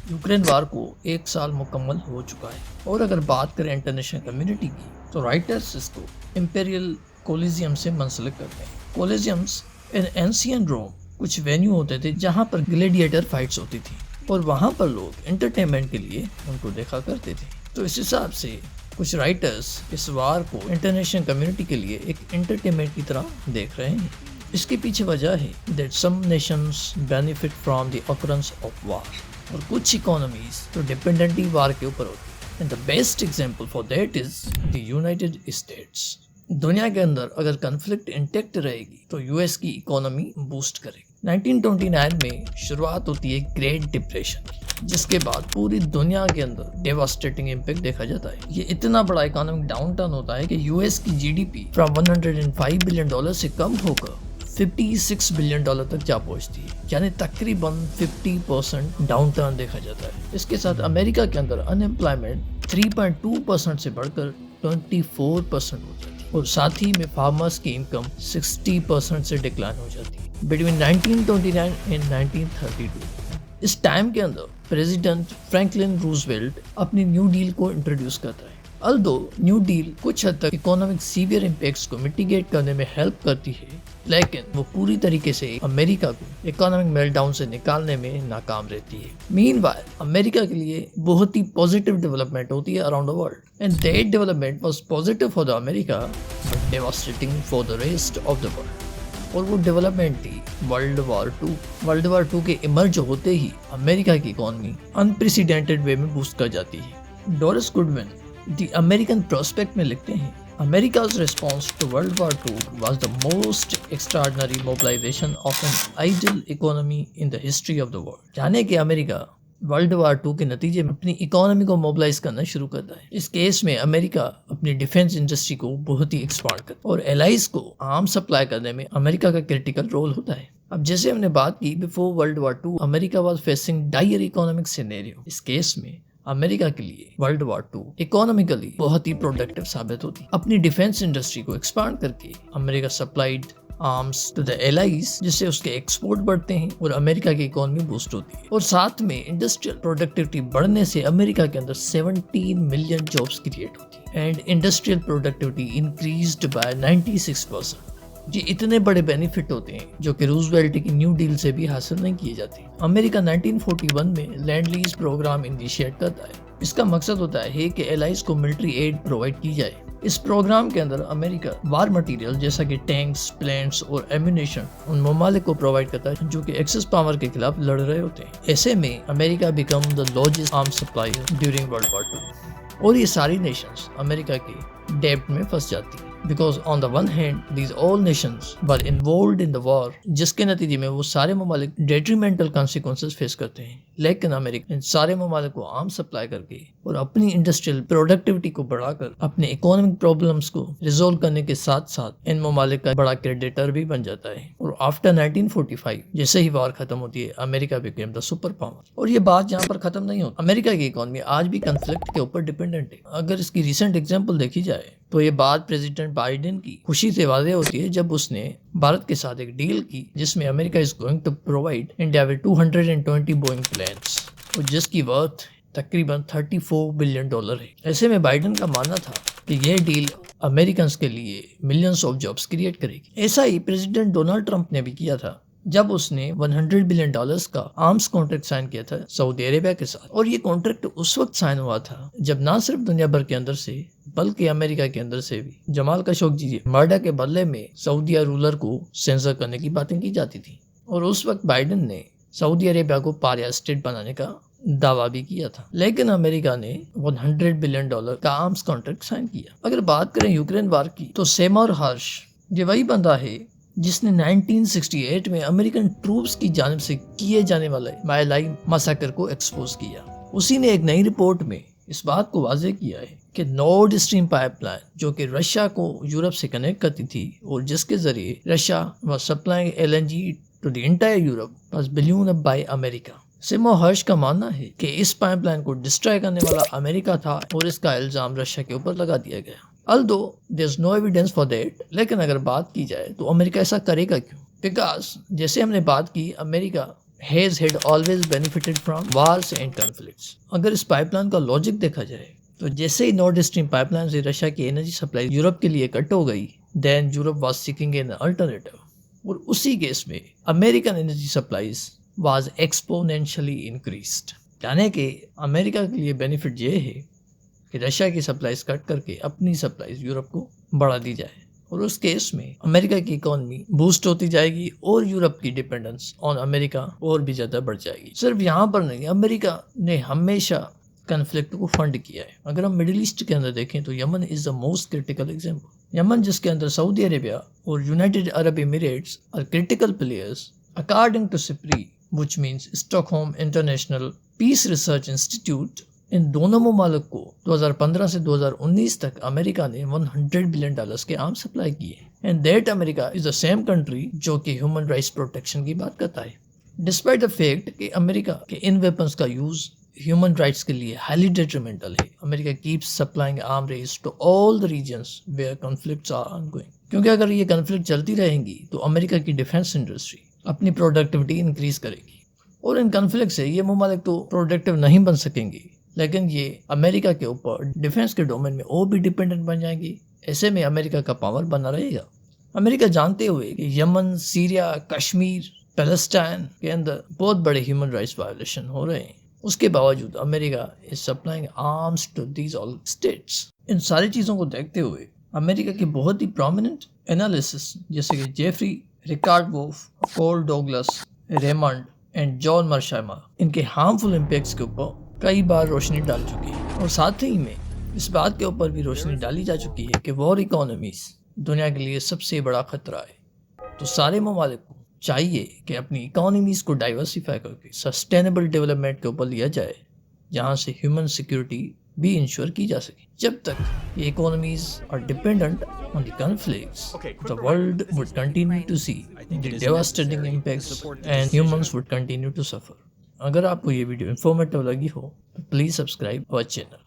Ukraine war کو 1 سال مکمل ہو چکا ہے، اور اگر بات کریں انٹرنیشنل کمیونٹی کی تو رائٹرز اس کو امپیریل کولیزیم سے منسلک کرتے ہیں۔ کولیزیمز ان اینشین روم کچھ وینیو ہوتے تھے جہاں پر گلیڈیٹر فائٹس ہوتی تھی، اور وہاں پر لوگ انٹرٹینمنٹ کے لیے ان کو دیکھا کرتے تھے۔ تو اس حساب سے کچھ رائٹرز اس وار کو انٹرنیشنل کمیونٹی کے لیے ایک انٹرٹینمنٹ کی طرح دیکھ رہے ہیں۔ اس کے پیچھے وجہ ہے that some nations benefit from the occurrence of war، اور کچھ اکانومیز تو ڈپینڈنٹلی وار کے اوپر ہوتی ہیں۔ and the best example for that is the United States۔ دنیا کے اندر اگر کنفلکٹ انٹیکٹ رہے گی تو یو ایس کی اکانومی بوسٹ کرے گی۔ 1929 میں شروعات ہوتی ہے گریٹ ڈپریشن کی، جس کے بعد پوری دنیا کے اندر ڈیواسٹیٹنگ امپیکٹ دیکھا جاتا ہے۔ یہ اتنا بڑا اکانومک ڈاؤن ٹرن ہوتا ہے کہ یو ایس کی G D P from $105 billion سے کم ہو کر $56 بلین تک جا پہنچتی ہے، یعنی تقریباً 50% ڈاؤن ٹرن دیکھا جاتا ہے۔ اس کے ساتھ امریکہ کے اندر ان امپلائمنٹ 3.2% سے بڑھ کر 24% ہو جاتی ہے، اور ساتھ ہی میں فارمرز کی انکم 60% سے ڈکلائن ہو جاتی ہے بٹوین 1929 اینڈ 1932۔ اس ٹائم کے اندر پریزیڈنٹ فرینکلن روزویلٹ اپنی نیو ڈیل کو انٹروڈیوس کرتا ہے۔ الدو نیو ڈیل کچھ حد تک اکانومک سیویئر امپیکٹس کو میٹیگیٹ کرنے میں ہیلپ کرتی ہے، لیکن وہ پوری طریقے سے امریکہ کو اکانومک میلٹ ڈاؤن سے نکالنے میں ناکام رہتی ہے۔ مین وائل امریکہ کے لیے بہت ہی پازیٹیو ڈیولپمنٹ ہوتی ہے around the world, and that development was positive for the America but devastating for the rest of the world. اور وہ ڈیولپمنٹ تھی ورلڈ وار ٹو کے ایمرج ہوتے ہی امریکہ کی اکانومی انپریسیڈنٹڈ وے میں بوسٹ کر جاتی ہے۔ ڈورس گڈون دی امریکن پراسپیکٹ میں لکھتے ہیں America's response to World War II was the most extraordinary mobilization of an idle economy in the history of the world۔ یعنی کہ امریکہ ورلڈ وار 2 کے نتیجے میں اپنی اکانومی کو موبلائز کرنا شروع کرتا ہے۔ اس کیس میں امریکہ اپنی ڈیفنس انڈسٹری کو بہت ہی ایکسپانڈ کرتا ہے، اور الائز کو آرم سپلائی کرنے میں امریکہ کا کرٹیکل رول ہوتا ہے۔ اب جیسے ہم نے بات کی before world war 2 America was facing dire economic scenario. اس کیس میں امریکہ کے لیے ورلڈ وار 2 اکانومیکلی بہت ہی پروڈکٹیو ثابت ہوتی۔ اپنی ڈیفنس انڈسٹری کو ایکسپانڈ کر کے امریکہ سپلائیڈ آرمز ٹو دا ایلائز، جس سے اس کے ایکسپورٹ بڑھتے ہیں اور امریکہ کی اکانومی بوسٹ ہوتی ہے، اور ساتھ میں انڈسٹریل پروڈکٹیوٹی بڑھنے سے امریکہ کے اندر 17 ملین جابس کریٹ ہوتی ہیں، and industrial productivity increased by 96%۔ یہ اتنے بڑے بینیفٹ ہوتے ہیں جو کہ روزویلٹ کی نیو ڈیل سے بھی حاصل نہیں کیے جاتے۔ امریکہ 1941 میں لینڈ لیز پروگرام انیشیٹ کرتا ہے۔ اس کا مقصد ہوتا ہے کہ ایلائز کو ملٹری ایڈ پرووائڈ کی جائے۔ اس پروگرام کے اندر امریکہ وار مٹیریل جیسا کہ ٹینکس، پلینٹس اور ایمونیشن ان ممالک کو پرووائڈ کرتا ہے جو کہ ایکسس پاور کے خلاف لڑ رہے ہوتے ہیں۔ ایسے میں America became the largest arm supplier during world war 2، اور یہ ساری نیشنز امریکہ کے ڈیبٹ میں پھنس جاتی ہیں، because on the one hand these all nations were involved in the war، جس کے نتیجے میں وہ سارے ممالک detrimental consequences فیس کرتے ہیں، لیکن امریکہ ان سارے ممالک کو آرم سپلائی کر کے اور اپنی انڈسٹریل پروڈکٹیوٹی کو بڑھا کر اپنے اکانومک پرابلمس کو ریزولو کرنے کے ساتھ ساتھ ان ممالک کا بڑا کریڈیٹر بھی بن جاتا ہے۔ اور آفٹر 1945 جیسے ہی وار ختم ہوتی ہے امریکہ بیکیم دا سپر پاور۔ اور یہ بات یہاں پر ختم نہیں ہوتی، امریکہ کی اکانومی آج بھی کنفلکٹ کے اوپر ڈیپینڈنٹ ہے۔ اگر اس کی ریسنٹ ایگزامپل دیکھی جائے تو یہ بات پریزیڈنٹ بائیڈن کی خوشی سے واضح ہوتی ہے جب اس نے بھارت کے ساتھ ایک ڈیل کی جس میں America is going to provide India with 220 Boeing planes, اور جس کی ورتھ تقریباً $34 بلین ہے۔ ایسے میں بائیڈن کا ماننا تھا کہ یہ ڈیل امریکنز کے لیے ملینز آف جابس کریٹ کرے گی۔ ایسا ہی پریزیڈنٹ ڈونلڈ ٹرمپ نے بھی کیا تھا جب اس نے $100 بلین کا آرمز کانٹریکٹ سائن کیا تھا سعودی عربیہ کے ساتھ، اور یہ کانٹریکٹ اس وقت سائن ہوا تھا جب نہ صرف دنیا بھر کے اندر سے بلکہ امریکہ کے اندر سے بھی جمال خاشقجی مرڈر کے بدلے میں سعودیہ رولر کو سینسر کرنے کی باتیں کی جاتی تھی، اور اس وقت بائیڈن نے سعودی عربیہ کو پاریا اسٹیٹ بنانے کا دعویٰ بھی کیا تھا، لیکن امریکہ نے $100 بلین کا آرمز کانٹریکٹ سائن کیا۔ اگر بات کریں یوکرین وار کی تو سیمور ہرش یہ وہی بندہ ہے جس نے 1968 میں امریکن ٹروپس کی جانب سے کیے جانے والے مائلائی مساکر کو ایکسپوز کیا۔ اسی نے ایک نئی رپورٹ میں اس بات کو واضح کیا ہے کہ نارڈ اسٹریم پائپ لائن جو کہ رشیا کو یورپ سے کنیکٹ کرتی تھی اور جس کے ذریعے Russia was supplying LNG to the entire Europe was blown up by America. Seymour Hersh کا ماننا ہے کہ اس پائپ لائن کو ڈسٹرائے کرنے والا امریکہ تھا اور اس کا الزام رشیا کے اوپر لگا دیا گیا۔ although there's no evidence for that، لیکن اگر بات کی جائے تو امریکہ ایسا کرے گا کیوں؟ بیکاز جیسے ہم نے بات کی امریکہ has had always benefited from wars and conflicts. اگر اس پائپ لائن کا لاجک دیکھا جائے تو جیسے ہی نارتھ اسٹریم پائپ لائن سے رشیا کی انرجی سپلائی یورپ کے لیے کٹ ہو گئی، then Europe was seeking an alternative, اور اسی کیس میں American energy supplies was exponentially increased. یعنی کہ امریکہ کے لیے بینیفٹ یہ ہے کہ رشیا کی سپلائیز کٹ کر کے اپنی سپلائیز یورپ کو بڑھا دی جائے، اور اس کیس میں امریکہ کی اکانومی بوسٹ ہوتی جائے گی اور یورپ کی ڈیپینڈنس آن امریکہ اور بھی زیادہ بڑھ جائے گی. صرف یہاں پر نہیں، امریکہ نے ہمیشہ کنفلکٹ کو فنڈ کیا ہے. اگر ہم مڈل ایسٹ کے اندر دیکھیں تو Yemen is the most critical example. Yemen جس کے اندر سعودی عربیہ اور United Arab Emirates are critical players according to SIPRI which means Stockholm International Peace Research Institute. ان دونوں ممالک کو 2015 سے 2019 تک امریکہ نے $100 بلین کے آرم سپلائی کیے. And that America is the same country جو کہ ہیومن رائٹس پروٹیکشن کی بات کرتا ہے. ڈسپائٹ دا فیکٹ کہ امریکہ کے ان ویپنس کا یوز ہیومن رائٹس کے لیے ہائیلی ڈیٹرمنٹل ہے، America keeps supplying armouries to all the regions where conflicts are ongoing. کیونکہ اگر یہ کنفلکٹ چلتی رہیں گی تو امریکہ کی ڈیفینس انڈسٹری اپنی پروڈکٹیوٹی انکریز کرے گی، اور ان کنفلکٹ سے یہ ممالک تو پروڈکٹیو نہیں بن سکیں گی، لیکن یہ امریکہ کے اوپر ڈیفینس کے ڈومین میں اور بھی ڈیپینڈنٹ بن جائیں گی. ایسے میں امریکہ کا پاور بنا رہے گا. امریکہ جانتے ہوئے کہ یمن، سیریا، کشمیر، پیلسٹائن کے اندر بہت بڑے ہیومن رائٹس وائلیشن ہو رہے ہیں، اس کے باوجود America is supplying arms to these all states. ان ساری چیزوں کو دیکھتے ہوئے امریکہ کے بہت ہی پرومیننٹ انالیسس جیسے کہ Jeffrey Richard Wolff, Paul Douglas, Raymond and John Mearsheimer ان کے ہارمفل امپیکٹس کے اوپر کئی بار روشنی ڈال چکی ہے، اور ساتھ ہی میں اس بات کے اوپر بھی روشنی ڈالی جا چکی ہے کہ وار اکانومیز دنیا کے لیے سب سے بڑا خطرہ ہے. تو سارے ممالک کو چاہیے کہ اپنی اکانومیز کو ڈائیورسیفائی کر کے سسٹینیبل ڈیولپمنٹ کے اوپر لیا جائے، جہاں سے ہیومن سیکیورٹی بھی انشور کی جا سکے. جب تک یہ economies are dependent on the conflicts, the world would continue to see the devastating impacts and humans would continue to suffer. اگر آپ کو یہ ویڈیو انفارمیٹیو لگی ہو تو پلیز سبسکرائب اور چینل.